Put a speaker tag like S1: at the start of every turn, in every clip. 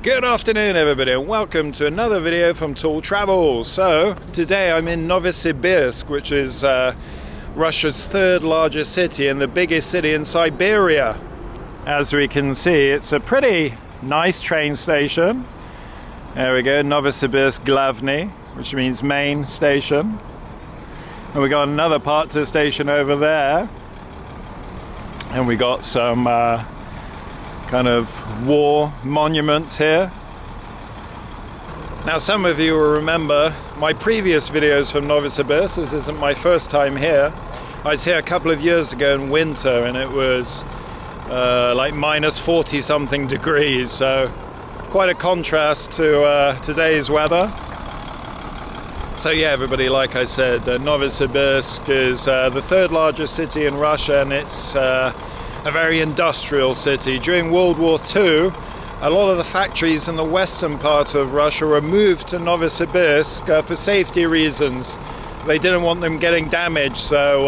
S1: Good afternoon everybody and welcome to another video from Tall Travels. So today I'm in Novosibirsk, which is Russia's third largest city and the biggest city in Siberia. As we can see, it's a pretty nice train station. There we go, Novosibirsk Glavny, which means main station. And we got another part to the station over there. And we got some kind of war monument here. Now some of you will remember my previous videos from Novosibirsk. This isn't my first time here. I was here a couple of years ago in winter and it was like minus 40 something degrees, so quite a contrast to today's weather. So yeah everybody, like I said, Novosibirsk is the third largest city in Russia, and it's a very industrial city. During World War II, a lot of the factories in the western part of Russia were moved to Novosibirsk for safety reasons. They didn't want them getting damaged, so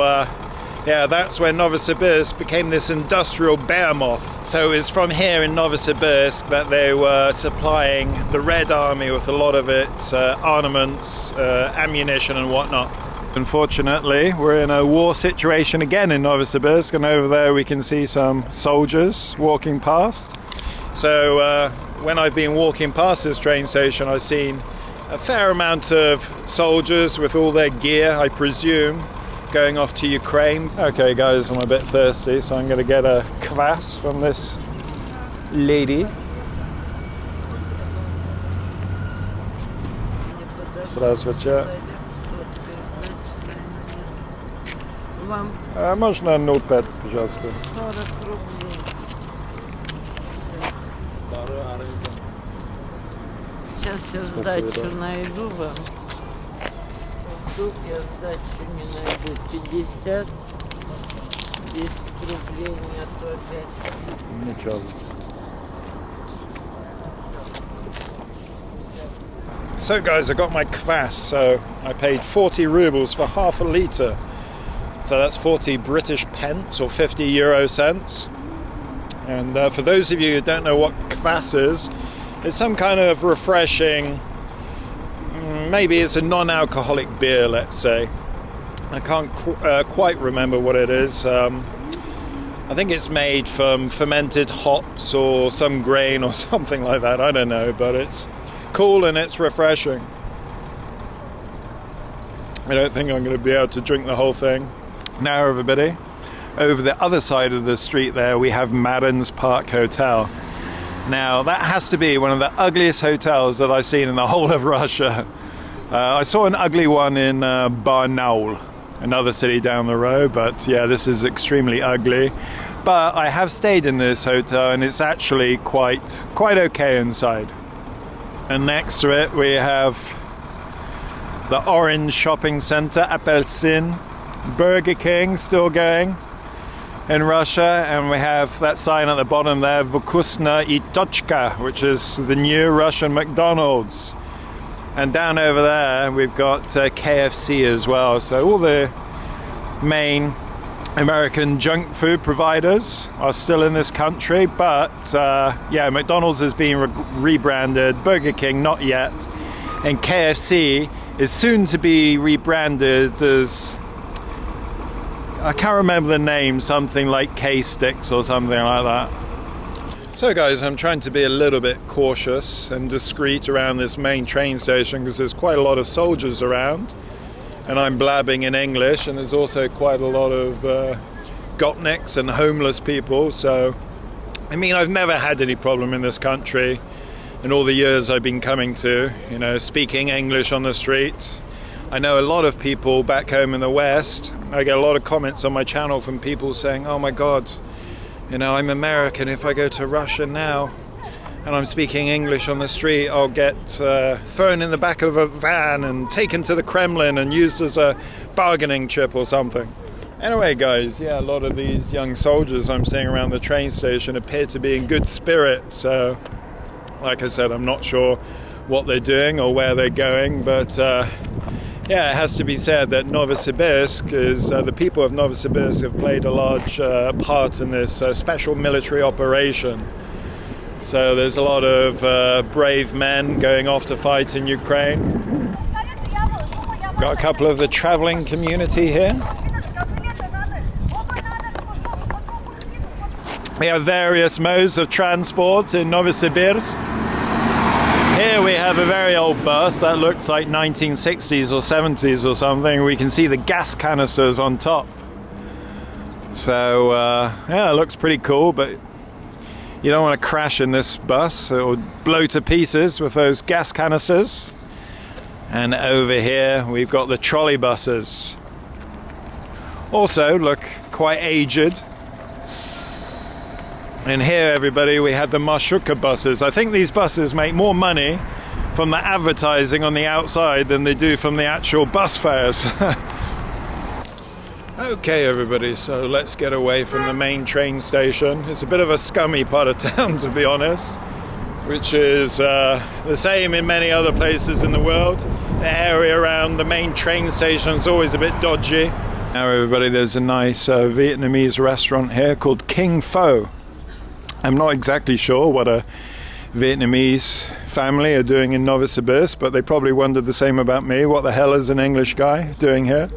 S1: yeah, that's when Novosibirsk became this industrial behemoth. So it was from here in Novosibirsk that they were supplying the Red Army with a lot of its armaments, ammunition and whatnot. Unfortunately, we're in a war situation again in Novosibirsk, and over there we can see some soldiers walking past. So when I've been walking past this train station, I've seen a fair amount of soldiers with all their gear, I presume, going off to Ukraine. Okay guys, I'm a bit thirsty, so I'm going to get a kvass from this lady. Здравствуйте. Можно ноутпад, пожалуйста?
S2: 40 рублей. Сейчас я сдачу найду вам. Тут я сдачу не найду. 50. 10 рублей нету опять.
S1: Ничего. So guys, I got my kvass, so I paid 40 rubles for half a litre. So that's 40 British pence or 50 euro cents. And for those of you who don't know what kvass is, it's some kind of refreshing, maybe it's a non-alcoholic beer, let's say. I can't quite remember what it is. I think it's made from fermented hops or some grain or something like that. I don't know, but it's cool and it's refreshing. I don't think I'm going to be able to drink the whole thing. Now everybody, over the other side of the street there we have Marin's Park Hotel. Now that has to be one of the ugliest hotels that I've seen in the whole of Russia. I saw an ugly one in Barnaul, another city down the road, but yeah, this is extremely ugly. But I have stayed in this hotel and it's actually quite okay inside. And next to it we have the Orange Shopping Center, Apelsin. Burger King still going in Russia, and we have that sign at the bottom there, Vkusna i Tochka, which is the new Russian McDonald's. And down over there we've got KFC as well. So all the main American junk food providers are still in this country, but yeah, McDonald's has been rebranded, Burger King not yet, and KFC is soon to be rebranded as, I can't remember the name, something like K-Sticks or something like that. So guys, I'm trying to be a little bit cautious and discreet around this main train station because there's quite a lot of soldiers around and I'm blabbing in English, and there's also quite a lot of gopniks and homeless people. So I mean, I've never had any problem in this country in all the years I've been coming to, you know, speaking English on the street. I know a lot of people back home in the West. I get a lot of comments on my channel from people saying, oh my God, you know, I'm American. If I go to Russia now and I'm speaking English on the street, I'll get thrown in the back of a van and taken to the Kremlin and used as a bargaining chip or something. Anyway guys, yeah, a lot of these young soldiers I'm seeing around the train station appear to be in good spirits. So like I said, I'm not sure what they're doing or where they're going, but yeah, it has to be said that Novosibirsk is, the people of Novosibirsk have played a large part in this special military operation. So there's a lot of brave men going off to fight in Ukraine. Got a couple of the traveling community here. We have various modes of transport in Novosibirsk. Here we have a very old bus that looks like 1960s or 70s or something. We can see the gas canisters on top. So yeah, it looks pretty cool, but you don't want to crash in this bus. It will blow to pieces with those gas canisters. And over here we've got the trolley buses. Also look quite aged. And here, everybody, we have the Marshuka buses. I think these buses make more money from the advertising on the outside than they do from the actual bus fares. Okay, everybody, so let's get away from the main train station. It's a bit of a scummy part of town, to be honest, which is the same in many other places in the world. The area around the main train station is always a bit dodgy. Now, everybody, there's a nice Vietnamese restaurant here called King Pho. I'm not exactly sure what a Vietnamese family are doing in Novosibirsk, but they probably wondered the same about me. What the hell is an English guy doing here?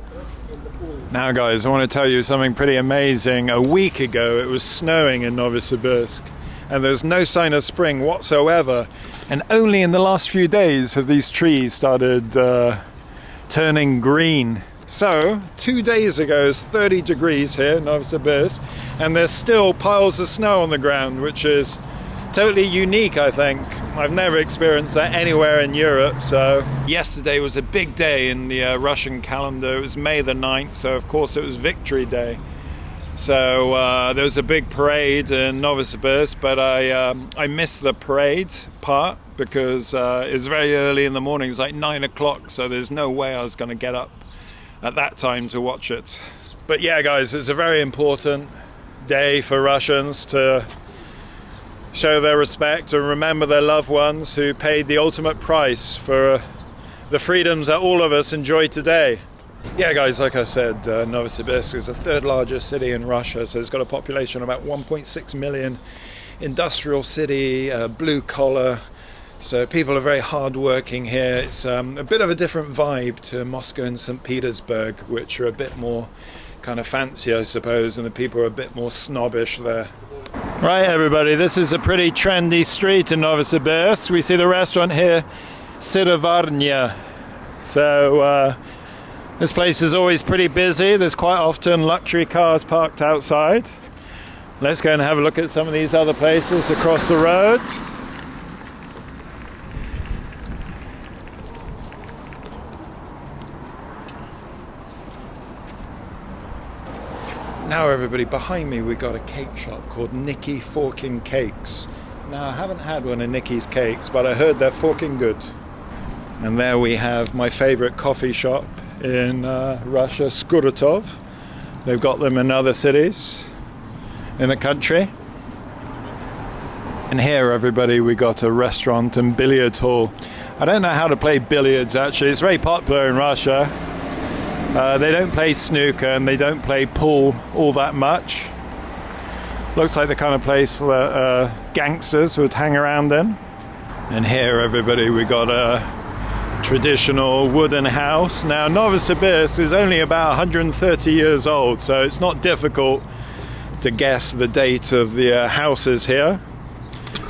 S1: Now, guys, I want to tell you something pretty amazing. A week ago, it was snowing in Novosibirsk, and there's no sign of spring whatsoever. And only in the last few days have these trees started turning green. So, 2 days ago, it's 30 degrees here in Novosibirsk, and there's still piles of snow on the ground, which is totally unique, I think. I've never experienced that anywhere in Europe. So, yesterday was a big day in the Russian calendar. It was May the 9th, so of course it was Victory Day. So, there was a big parade in Novosibirsk, but I missed the parade part because it was very early in the morning. It's like 9 o'clock, so there's no way I was going to get up at that time to watch it. But yeah, guys, it's a very important day for Russians to show their respect and remember their loved ones who paid the ultimate price for the freedoms that all of us enjoy today. Yeah, guys, like I said, Novosibirsk is the third largest city in Russia, so it's got a population of about 1.6 million, industrial city, blue collar. So people are very hard-working here. It's a bit of a different vibe to Moscow and St. Petersburg, which are a bit more kind of fancy, I suppose, and the people are a bit more snobbish there. Right, everybody, this is a pretty trendy street in Novosibirsk. We see the restaurant here, Siberia. So this place is always pretty busy. There's quite often luxury cars parked outside. Let's go and have a look at some of these other places across the road. Now, everybody, behind me we've got a cake shop called Nicky Forking Cakes. Now, I haven't had one of Nicky's cakes, but I heard they're forking good. And there we have my favorite coffee shop in Russia, Skuratov. They've got them in other cities in the country. And here, everybody, we got a restaurant and billiard hall. I don't know how to play billiards, actually. It's very popular in Russia. They don't play snooker and they don't play pool all that much. Looks like the kind of place that gangsters would hang around in. And here, everybody, we got a traditional wooden house. Now, Novosibirsk is only about 130 years old, so it's not difficult to guess the date of the houses here.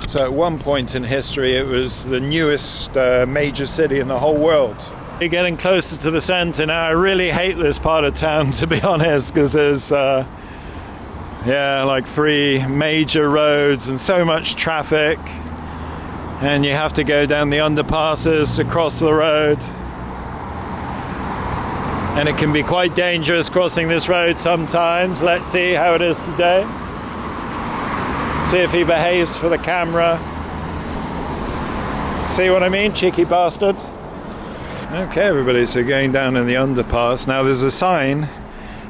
S1: So at one point in history, it was the newest major city in the whole world. We're getting closer to the center now. I really hate this part of town, to be honest, because there's like 3 major roads and so much traffic, and you have to go down the underpasses to cross the road, and it can be quite dangerous crossing this road sometimes. Let's see how it is today. See if he behaves for the camera. See what I mean, cheeky bastard? Okay, everybody, so going down in the underpass. Now there's a sign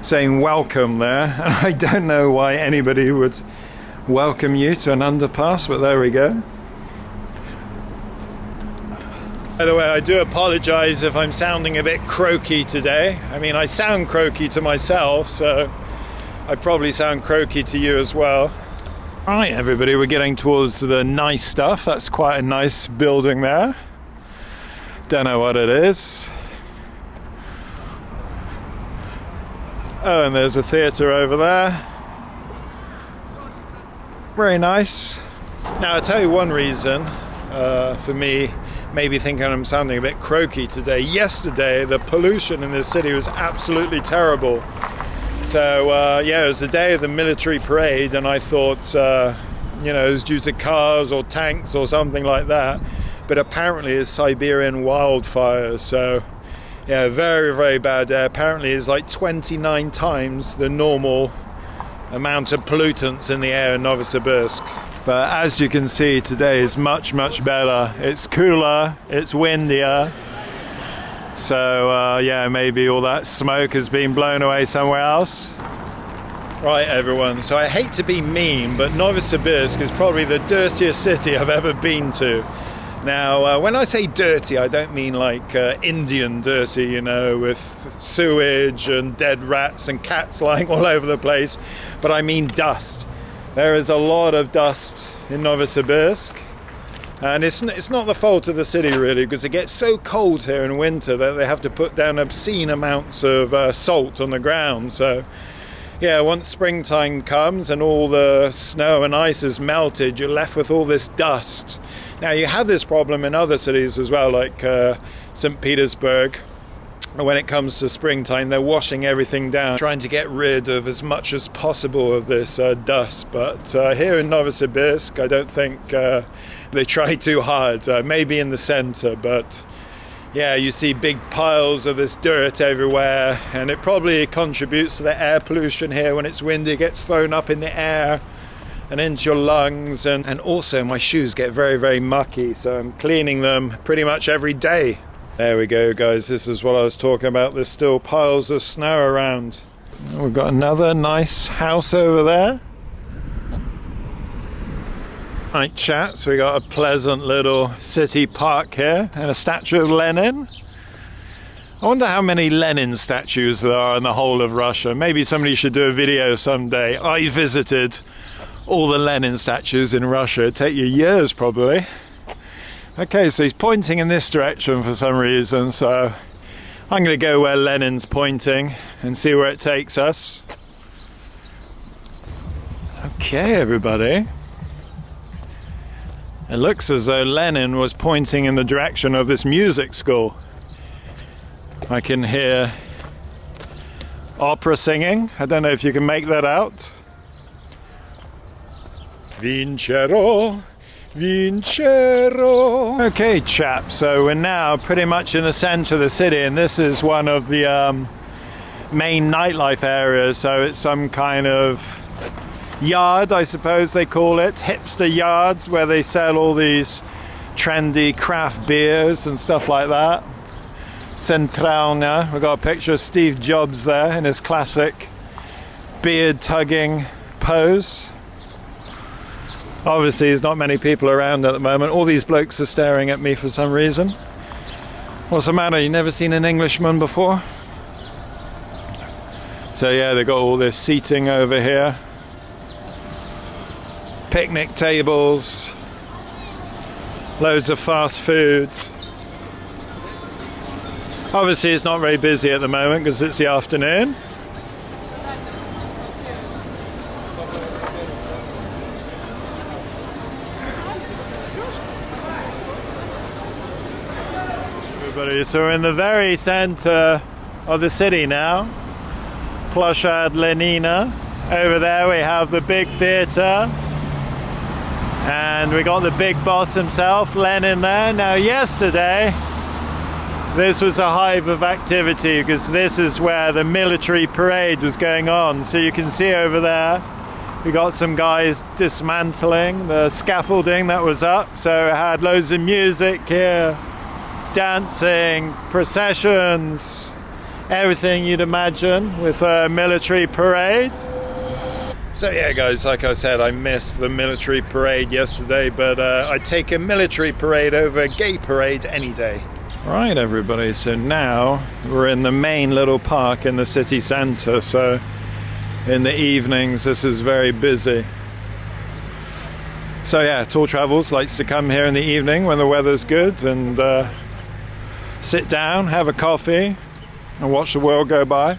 S1: saying welcome there, and I don't know why anybody would welcome you to an underpass, but there we go. By the way, I do apologize if I'm sounding a bit croaky today. I mean, I sound croaky to myself, so I probably sound croaky to you as well. Right, everybody, we're getting towards the nice stuff. That's quite a nice building there. Don't know what it is. Oh, and there's a theatre over there. Very nice. Now, I'll tell you one reason for me maybe thinking I'm sounding a bit croaky today. Yesterday, the pollution in this city was absolutely terrible. So, yeah, it was the day of the military parade, and I thought, you know, it was due to cars or tanks or something like that. But apparently it's Siberian wildfires. So, yeah, very, very bad day. Apparently it's like 29 times the normal amount of pollutants in the air in Novosibirsk. But as you can see, today is much, much better. It's cooler, it's windier. So, yeah, maybe all that smoke has been blown away somewhere else. Right, everyone, so I hate to be mean, but Novosibirsk is probably the dirtiest city I've ever been to. Now, when I say dirty, I don't mean like Indian dirty, you know, with sewage and dead rats and cats lying all over the place, but I mean dust. There is a lot of dust in Novosibirsk, and it's not the fault of the city really, because it gets so cold here in winter that they have to put down obscene amounts of salt on the ground. So yeah, once springtime comes and all the snow and ice is melted, you're left with all this dust. Now, you have this problem in other cities as well, like St. Petersburg. When it comes to springtime, they're washing everything down, trying to get rid of as much as possible of this dust. But here in Novosibirsk, I don't think they try too hard. Maybe in the center, but yeah, you see big piles of this dirt everywhere, and it probably contributes to the air pollution here. When it's windy, it gets thrown up in the air and into your lungs, and also my shoes get very, very mucky, so I'm cleaning them pretty much every day. There we go, guys, this is what I was talking about. There's still piles of snow around. We've got another nice house over there. Right, chaps, we got a pleasant little city park here and a statue of Lenin. I wonder how many Lenin statues there are in the whole of Russia. Maybe somebody should do a video someday. I visited all the Lenin statues in Russia. It'd take you years probably. Okay, so he's pointing in this direction for some reason, so I'm going to go where Lenin's pointing and see where it takes us. Okay, everybody. It looks as though Lenin was pointing in the direction of this music school. I can hear opera singing. I don't know if you can make that out. Vincero, vincero. Okay, chaps, so we're now pretty much in the center of the city, and this is one of the main nightlife areas, so it's some kind of yard, I suppose they call it, hipster yards, where they sell all these trendy craft beers and stuff like that. Centralna, we've got a picture of Steve Jobs there in his classic beard-tugging pose. Obviously, there's not many people around at the moment. All these blokes are staring at me for some reason. What's the matter? You never seen an Englishman before? So yeah, they've got all this seating over here. Picnic tables. Loads of fast foods. Obviously, it's not very busy at the moment because it's the afternoon. So we're in the very center of the city now. Ploshad Lenina. Over there we have the big theater. And we got the big boss himself, Lenin, there. Now yesterday, this was a hive of activity because this is where the military parade was going on. So you can see over there, we got some guys dismantling the scaffolding that was up. So it had loads of music here. Dancing, processions, everything you'd imagine with a military parade. So yeah, guys, like I said, I missed the military parade yesterday, but I'd take a military parade over a gay parade any day. Right, everybody, so now we're in the main little park in the city centre, so in the evenings this is very busy. So yeah, Tall Travels likes to come here in the evening when the weather's good and sit down, have a coffee and watch the world go by.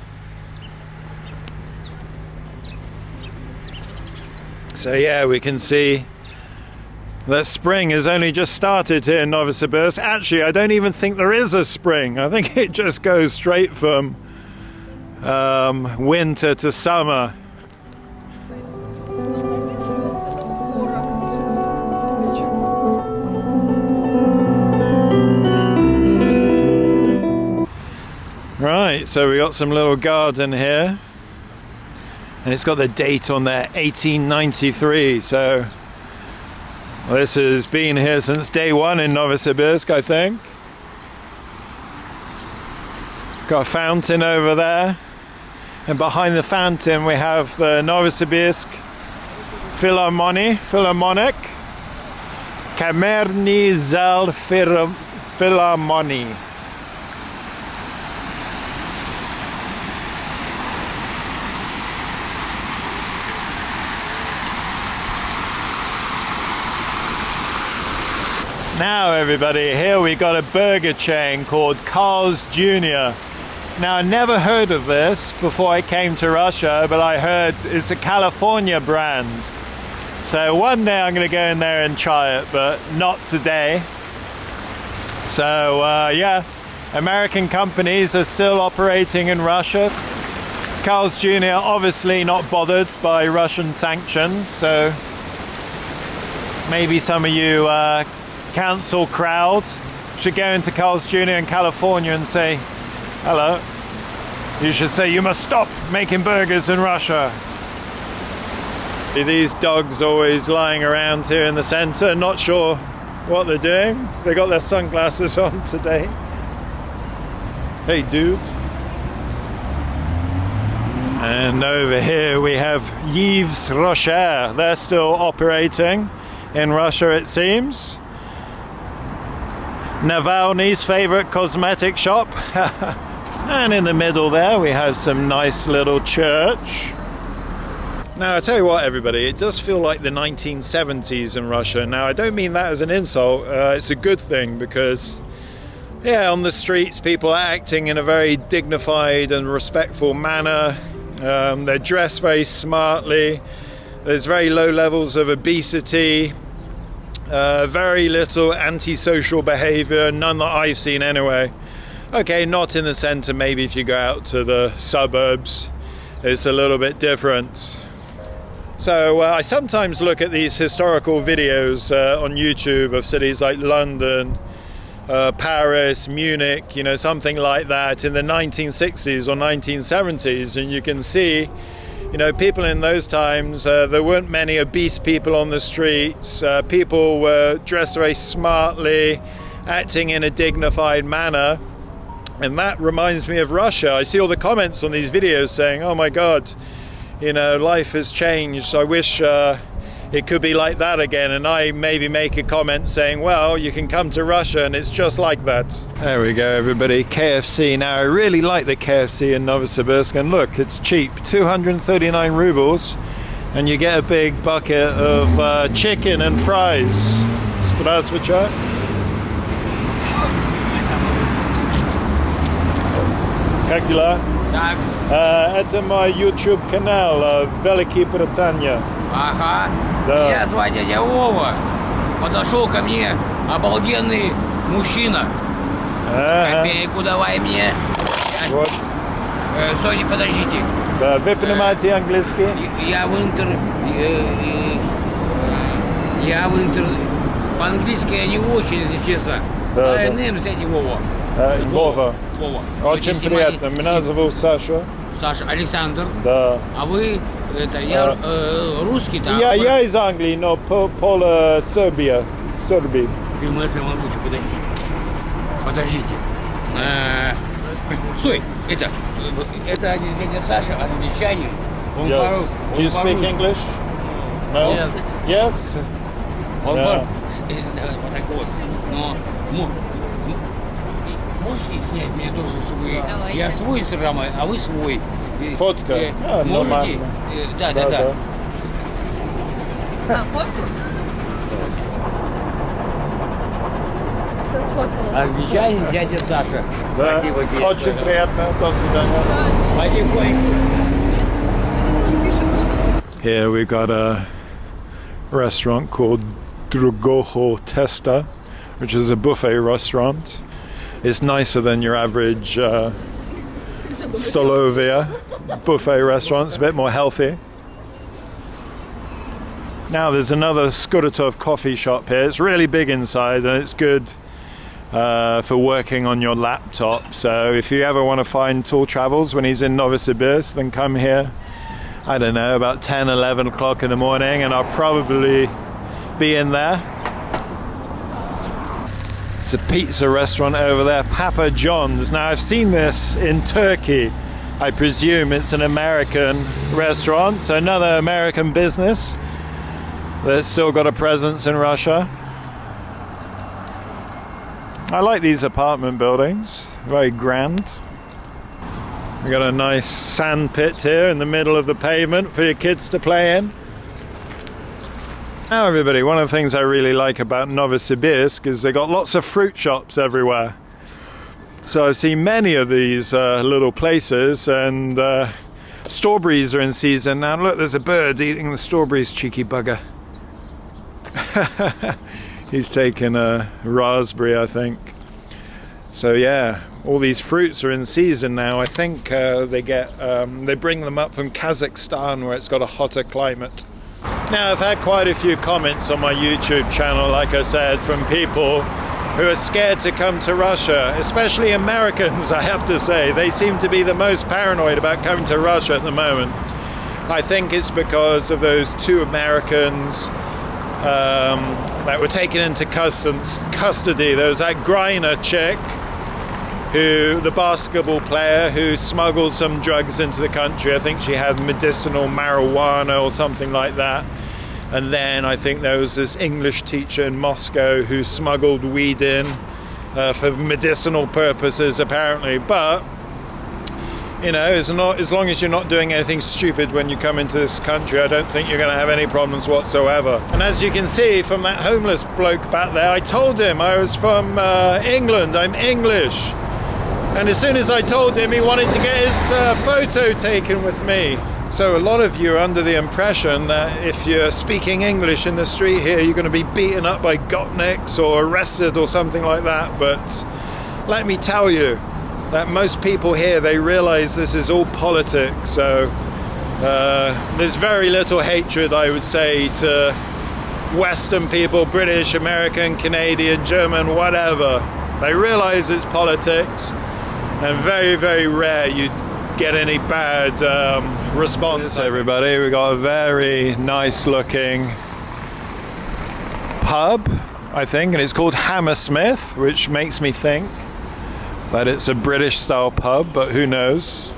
S1: So yeah, we can see that spring has only just started here in Novosibirsk. Actually, I don't even think there is a spring. I think it just goes straight from winter to summer. Right, so we got some little garden here, and it's got the date on there, 1893. So this has been here since day one in Novosibirsk, I think. Got a fountain over there, and behind the fountain we have the Novosibirsk Philharmonic Kamerny Zal Philharmonic. Now everybody, here we got a burger chain called Carl's Jr. Now I never heard of this before I came to Russia, but I heard it's a California brand. So one day I'm going to go in there and try it, but not today. So yeah, American companies are still operating in Russia. Carl's Jr. obviously not bothered by Russian sanctions, so maybe some of you council crowd should go into Carl's Jr. in California and say, hello. You should say, you must stop making burgers in Russia. These dogs always lying around here in the center, not sure what they're doing. They got their sunglasses on today. Hey dude. And over here we have Yves Rocher. They're still operating in Russia, it seems. Navalny's favorite cosmetic shop. And in the middle there we have some nice little church. Now I tell you what everybody, it does feel like the 1970s in Russia. Now I don't mean that as an insult, it's a good thing, because yeah, on the streets people are acting in a very dignified and respectful manner. They're dressed very smartly. There's very low levels of obesity. Very little antisocial behavior, none that I've seen anyway. Okay, not in the center, maybe if you go out to the suburbs, it's a little bit different. So I sometimes look at these historical videos on YouTube of cities like London, Paris, Munich, you know, something like that in the 1960s or 1970s, and you can see, you know, people in those times, there weren't many obese people on the streets. People were dressed very smartly, acting in a dignified manner. And that reminds me of Russia. I see all the comments on these videos saying, oh my God, you know, life has changed. I wish it could be like that again. And I maybe make a comment saying, well, you can come to Russia and it's just like that. There we go, everybody. KFC. Now, I really like the KFC in Novosibirsk. And look, it's cheap. 239 rubles. And you get a big bucket of chicken and fries. Здравствуйте. Как дела?
S3: Так,
S1: Это мой YouTube канал Великобритания.
S3: ага.
S1: Да.
S3: Я звать дядя Вова. Подошел ко мне обалденный мужчина.
S1: Ага.
S3: Копейку давай мне.
S1: Вот.
S3: Стойте, подождите.
S1: Да, вы понимаете английский?
S3: Я в интер... По-английски я не очень, если честно.
S1: Да, да.
S3: Name, дядя Вова.
S1: Вова.
S3: Вова.
S1: Очень
S3: Вы
S1: приятно.
S3: снимаете
S1: Меня
S3: фильм.
S1: зовут Саша.
S3: Саша, Александр.
S1: Да.
S3: А вы, это, я русский-то.
S1: Я из Англии, но пол Сербия. Сербии.
S3: Ты мысли лучше подождите. Стой, это дядя Саша, англичанин. Он
S1: Yes. Do you speak English? No?
S3: Yes.
S1: Yes?
S3: Он
S1: Да.
S3: вот так вот. Но можете снять меня тоже, чтобы я свой инстаграм, а вы свой.
S1: Фотка?
S3: Можете?
S1: Нормально.
S3: Да.
S2: А, фотку?
S3: Англичанин, дядя Саша.
S1: Да.
S3: Спасибо тебе.
S1: Очень приятно. До свидания.
S3: Потихоньку.
S1: Here we got a restaurant called Drugoho Testa, which is a buffet restaurant. It's nicer than your average Stolovia buffet restaurant. It's a bit more healthy. Now there's another Skuratov coffee shop here. It's really big inside and it's good for working on your laptop. So if you ever want to find Tour Travels when he's in Novosibirsk, then come here, I don't know, about 10, 11 o'clock in the morning, and I'll probably be in there. It's a pizza restaurant over there, Papa John's. Now I've seen this in Turkey. I presume it's an American restaurant, so another American business that's still got a presence in Russia. I like these apartment buildings, very grand. We got a nice sand pit here in the middle of the pavement for your kids to play in. Now everybody, one of the things I really like about Novosibirsk is they got lots of fruit shops everywhere. So I've seen many of these little places, and strawberries are in season now. Look, there's a bird eating the strawberries, cheeky bugger. He's taken a raspberry, I think. So yeah, all these fruits are in season now. I think they bring them up from Kazakhstan, where it's got a hotter climate. Now I've had quite a few comments on my YouTube channel, like I said, from people who are scared to come to Russia, especially Americans, I have to say. They seem to be the most paranoid about coming to Russia at the moment. I think it's because of those two Americans that were taken into custody. There was that Greiner chick, the basketball player who smuggled some drugs into the country. I think she had medicinal marijuana or something like that. And then I think there was this English teacher in Moscow who smuggled weed in for medicinal purposes, apparently. But you know, as long as you're not doing anything stupid when you come into this country, I don't think you're going to have any problems whatsoever. And as you can see from that homeless bloke back there, I told him I was from England, I'm English. And as soon as I told him, he wanted to get his photo taken with me. So a lot of you are under the impression that if you're speaking English in the street here, you're going to be beaten up by gopniks or arrested or something like that. But let me tell you that most people here, they realize this is all politics. So there's very little hatred, I would say, to Western people, British, American, Canadian, German, whatever. They realize it's politics, and very, very rare you get any bad response. Everybody, we got a very nice looking pub, I think, and it's called Hammersmith, which makes me think that it's a British style pub, but who knows.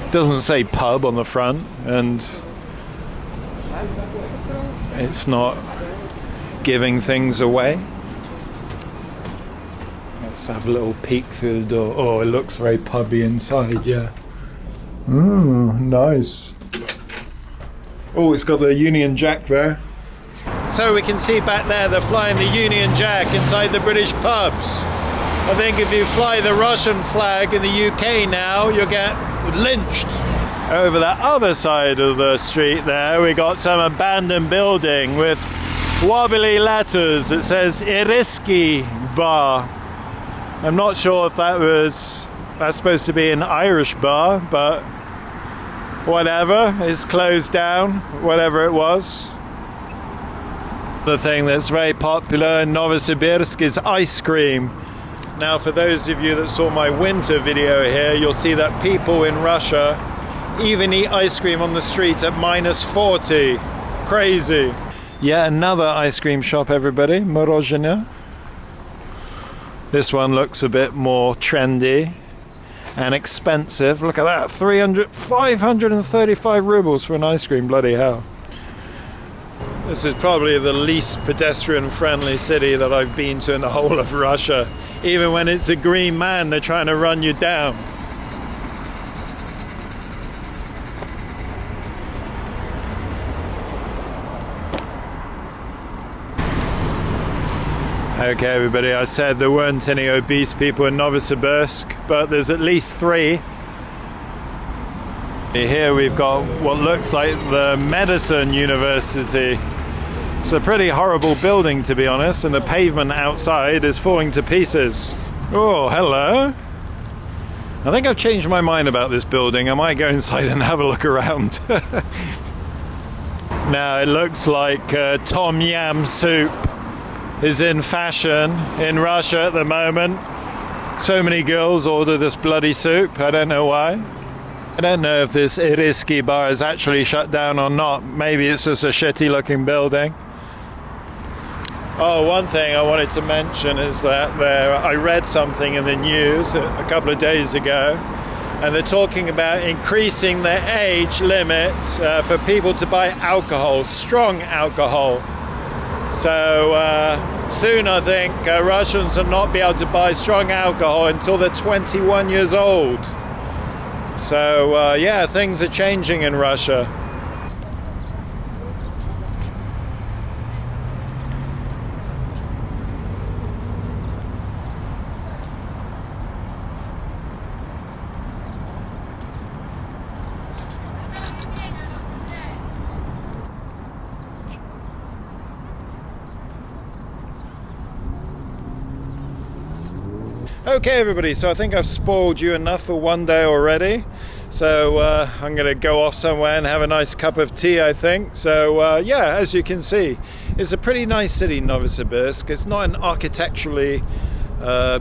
S1: It doesn't say pub on the front, and it's not giving things away. Let's have a little peek through the door. Oh, it looks very pubby inside, yeah. Nice. Oh, it's got the Union Jack there. So we can see back there they're flying the Union Jack inside the British pubs. I think if you fly the Russian flag in the UK now, you'll get lynched. Over the other side of the street there, we got some abandoned building with wobbly letters that says Iriski Bar. I'm not sure if that's supposed to be an Irish bar, but whatever, it's closed down, whatever it was. The thing that's very popular in Novosibirsk is ice cream. Now, for those of you that saw my winter video here, you'll see that people in Russia even eat ice cream on the street at -40. Crazy. Yeah, another ice cream shop, everybody. Morozhenia. This one looks a bit more trendy and expensive. Look at that, 535 rubles for an ice cream, bloody hell. This is probably the least pedestrian-friendly city that I've been to in the whole of Russia. Even when it's a green man, they're trying to run you down. Okay, everybody, I said there weren't any obese people in Novosibirsk, but there's at least 3. Here we've got what looks like the medicine university. It's a pretty horrible building, to be honest, and the pavement outside is falling to pieces. Oh, hello. I think I've changed my mind about this building. I might go inside and have a look around. Now, it looks like tom yam soup is in fashion in Russia at the moment. So many girls order this bloody soup. I don't know why. I don't know if this Iriski bar is actually shut down or not. Maybe it's just a shitty looking building. Oh, one thing I wanted to mention is that I read something in the news a couple of days ago, and they're talking about increasing the age limit for people to buy alcohol, strong alcohol. So soon I think Russians will not be able to buy strong alcohol until they're 21 years old. So yeah, things are changing in Russia. Okay, everybody, so I think I've spoiled you enough for one day already. So I'm going to go off somewhere and have a nice cup of tea, I think. So yeah, as you can see, it's a pretty nice city, Novosibirsk. It's not an architecturally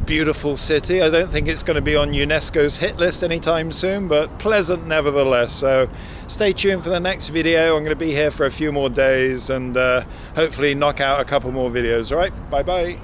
S1: beautiful city. I don't think it's going to be on UNESCO's hit list anytime soon, but pleasant nevertheless. So stay tuned for the next video. I'm going to be here for a few more days and hopefully knock out a couple more videos. All right, bye-bye.